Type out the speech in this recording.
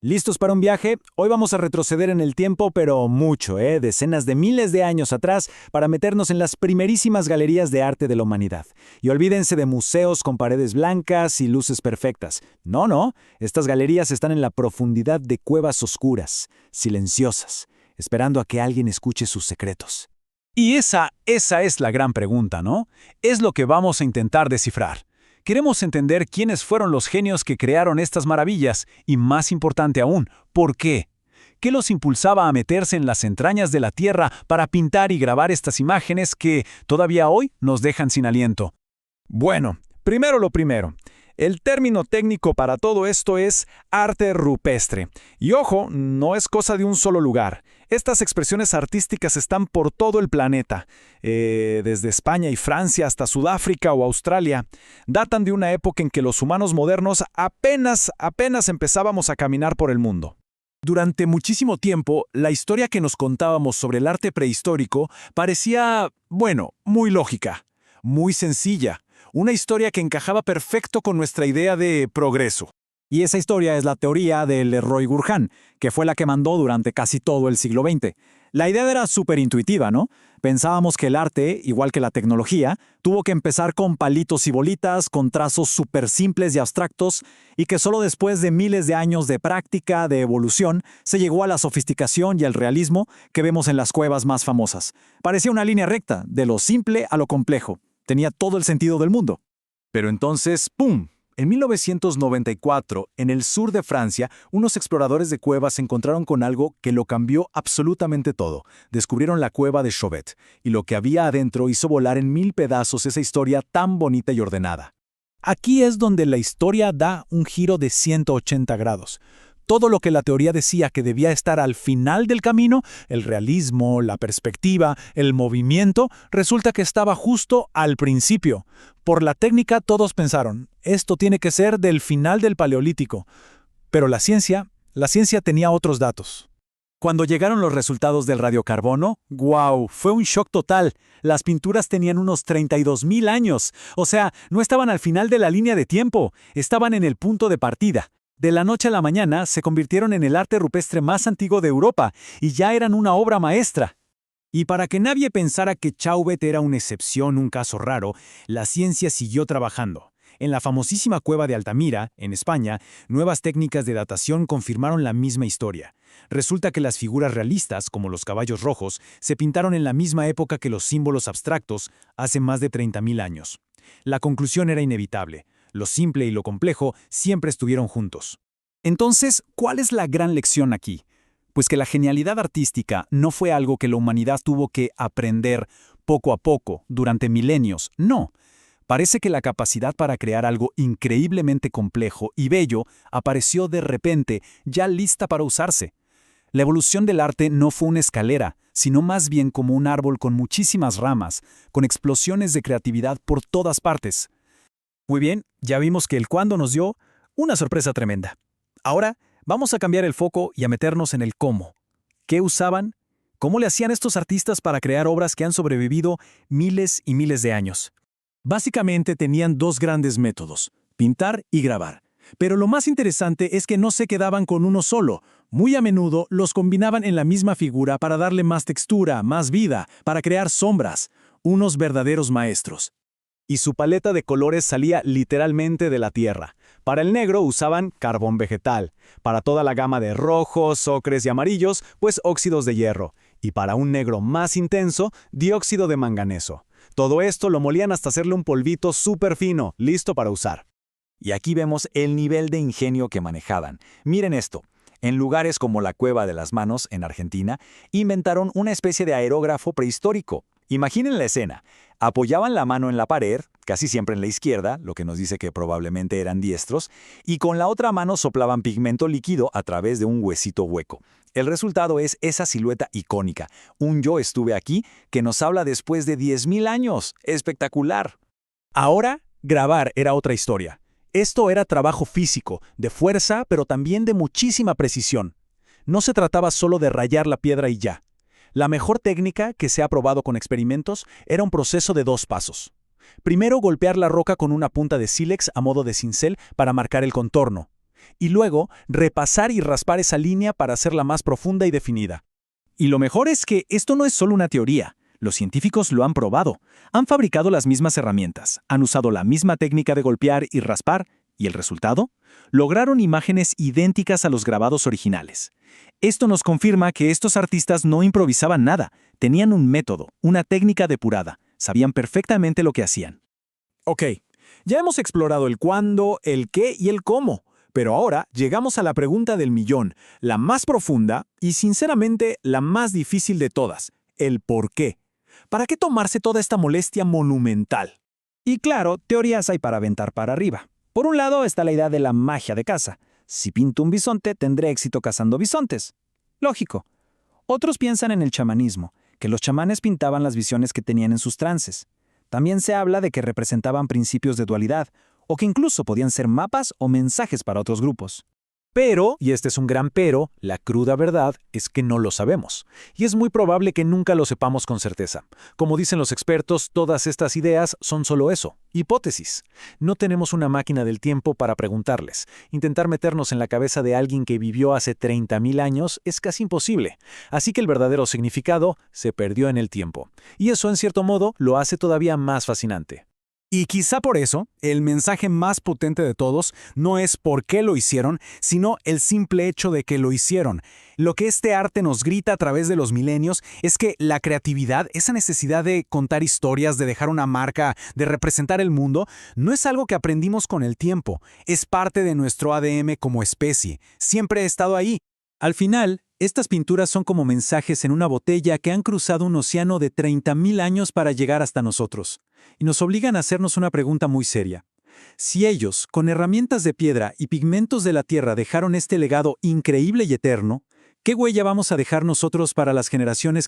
¿Listos para un viaje? Hoy vamos a retroceder en el tiempo, pero mucho, decenas de miles de años atrás, para meternos en las primerísimas galerías de arte de la humanidad. Y olvídense de museos con paredes blancas y luces perfectas. No, no, estas galerías están en la profundidad de cuevas oscuras, silenciosas, esperando a que alguien escuche sus secretos. Y esa es la gran pregunta, ¿no? Es lo que vamos a intentar descifrar. Queremos entender quiénes fueron los genios que crearon estas maravillas y, más importante aún, ¿por qué? ¿Qué los impulsaba a meterse en las entrañas de la Tierra para pintar y grabar estas imágenes que todavía hoy nos dejan sin aliento? Bueno, primero lo primero. El término técnico para todo esto es arte rupestre. Y ojo, no es cosa de un solo lugar. Estas expresiones artísticas están por todo el planeta, desde España y Francia hasta Sudáfrica o Australia. Datan de una época en que los humanos modernos apenas empezábamos a caminar por el mundo. Durante muchísimo tiempo, la historia que nos contábamos sobre el arte prehistórico parecía, bueno, muy lógica, muy sencilla. Una historia que encajaba perfecto con nuestra idea de progreso. Y esa historia es la teoría de Leroy Gurhan, que fue la que mandó durante casi todo el siglo XX. La idea era súper intuitiva, ¿no? Pensábamos que el arte, igual que la tecnología, tuvo que empezar con palitos y bolitas, con trazos súper simples y abstractos, y que solo después de miles de años de práctica, de evolución, se llegó a la sofisticación y al realismo que vemos en las cuevas más famosas. Parecía una línea recta, de lo simple a lo complejo. Tenía todo el sentido del mundo. Pero entonces, ¡pum! En 1994, en el sur de Francia, unos exploradores de cuevas se encontraron con algo que lo cambió absolutamente todo. Descubrieron la cueva de Chauvet, y lo que había adentro hizo volar en 1000 pedazos esa historia tan bonita y ordenada. Aquí es donde la historia da un giro de 180 grados. Todo lo que la teoría decía que debía estar al final del camino, el realismo, la perspectiva, el movimiento, resulta que estaba justo al principio. Por la técnica todos pensaron, esto tiene que ser del final del Paleolítico. Pero la ciencia tenía otros datos. Cuando llegaron los resultados del radiocarbono, ¡guau! Fue un shock total. Las pinturas tenían unos 32.000 años. O sea, no estaban al final de la línea de tiempo, estaban en el punto de partida. De la noche a la mañana se convirtieron en el arte rupestre más antiguo de Europa y ya eran una obra maestra. Y para que nadie pensara que Chauvet era una excepción, un caso raro, la ciencia siguió trabajando. En la famosísima cueva de Altamira, en España, nuevas técnicas de datación confirmaron la misma historia. Resulta que las figuras realistas, como los caballos rojos, se pintaron en la misma época que los símbolos abstractos, hace más de 30.000 años. La conclusión era inevitable. Lo simple y lo complejo siempre estuvieron juntos. Entonces, ¿cuál es la gran lección aquí? Pues que la genialidad artística no fue algo que la humanidad tuvo que aprender poco a poco, durante milenios, no. Parece que la capacidad para crear algo increíblemente complejo y bello apareció de repente, ya lista para usarse. La evolución del arte no fue una escalera, sino más bien como un árbol con muchísimas ramas, con explosiones de creatividad por todas partes. Muy bien, ya vimos que el cuándo nos dio una sorpresa tremenda. Ahora vamos a cambiar el foco y a meternos en el cómo. ¿Qué usaban? ¿Cómo le hacían estos artistas para crear obras que han sobrevivido miles y miles de años? Básicamente tenían dos grandes métodos, pintar y grabar. Pero lo más interesante es que no se quedaban con uno solo. Muy a menudo los combinaban en la misma figura para darle más textura, más vida, para crear sombras. Unos verdaderos maestros. Y su paleta de colores salía literalmente de la tierra. Para el negro usaban carbón vegetal. Para toda la gama de rojos, ocres y amarillos, pues óxidos de hierro. Y para un negro más intenso, dióxido de manganeso. Todo esto lo molían hasta hacerle un polvito súper fino, listo para usar. Y aquí vemos el nivel de ingenio que manejaban. Miren esto. En lugares como la Cueva de las Manos, en Argentina, inventaron una especie de aerógrafo prehistórico. Imaginen la escena. Apoyaban la mano en la pared, casi siempre en la izquierda, lo que nos dice que probablemente eran diestros, y con la otra mano soplaban pigmento líquido a través de un huesito hueco. El resultado es esa silueta icónica, un yo estuve aquí, que nos habla después de 10.000 años. ¡Espectacular! Ahora, grabar era otra historia. Esto era trabajo físico, de fuerza, pero también de muchísima precisión. No se trataba solo de rayar la piedra y ya. La mejor técnica, que se ha probado con experimentos, era un proceso de 2 pasos. Primero, golpear la roca con una punta de sílex a modo de cincel para marcar el contorno. y luego repasar y raspar esa línea para hacerla más profunda y definida. Y lo mejor es que esto no es solo una teoría. Los científicos lo han probado. Han fabricado las mismas herramientas, han usado la misma técnica de golpear y raspar, ¿y el resultado? Lograron imágenes idénticas a los grabados originales. Esto nos confirma que estos artistas no improvisaban nada, tenían un método, una técnica depurada, sabían perfectamente lo que hacían. Ok, ya hemos explorado el cuándo, el qué y el cómo, pero ahora llegamos a la pregunta del millón, la más profunda y sinceramente la más difícil de todas, el por qué. ¿Para qué tomarse toda esta molestia monumental? Y claro, teorías hay para aventar para arriba. Por un lado está la idea de la magia de caza. Si pinto un bisonte, tendré éxito cazando bisontes. Lógico. Otros piensan en el chamanismo, que los chamanes pintaban las visiones que tenían en sus trances. También se habla de que representaban principios de dualidad, o que incluso podían ser mapas o mensajes para otros grupos. Pero, y este es un gran pero, la cruda verdad es que no lo sabemos. Y es muy probable que nunca lo sepamos con certeza. Como dicen los expertos, todas estas ideas son solo eso, hipótesis. No tenemos una máquina del tiempo para preguntarles. Intentar meternos en la cabeza de alguien que vivió hace 30.000 años es casi imposible. Así que el verdadero significado se perdió en el tiempo. Y eso, en cierto modo, lo hace todavía más fascinante. Y quizá por eso, el mensaje más potente de todos no es por qué lo hicieron, sino el simple hecho de que lo hicieron. Lo que este arte nos grita a través de los milenios es que la creatividad, esa necesidad de contar historias, de dejar una marca, de representar el mundo, no es algo que aprendimos con el tiempo, es parte de nuestro ADN como especie, siempre ha estado ahí. Al final, estas pinturas son como mensajes en una botella que han cruzado un océano de 30.000 años para llegar hasta nosotros. Y nos obligan a hacernos una pregunta muy seria. Si ellos, con herramientas de piedra y pigmentos de la tierra, dejaron este legado increíble y eterno, ¿qué huella vamos a dejar nosotros para las generaciones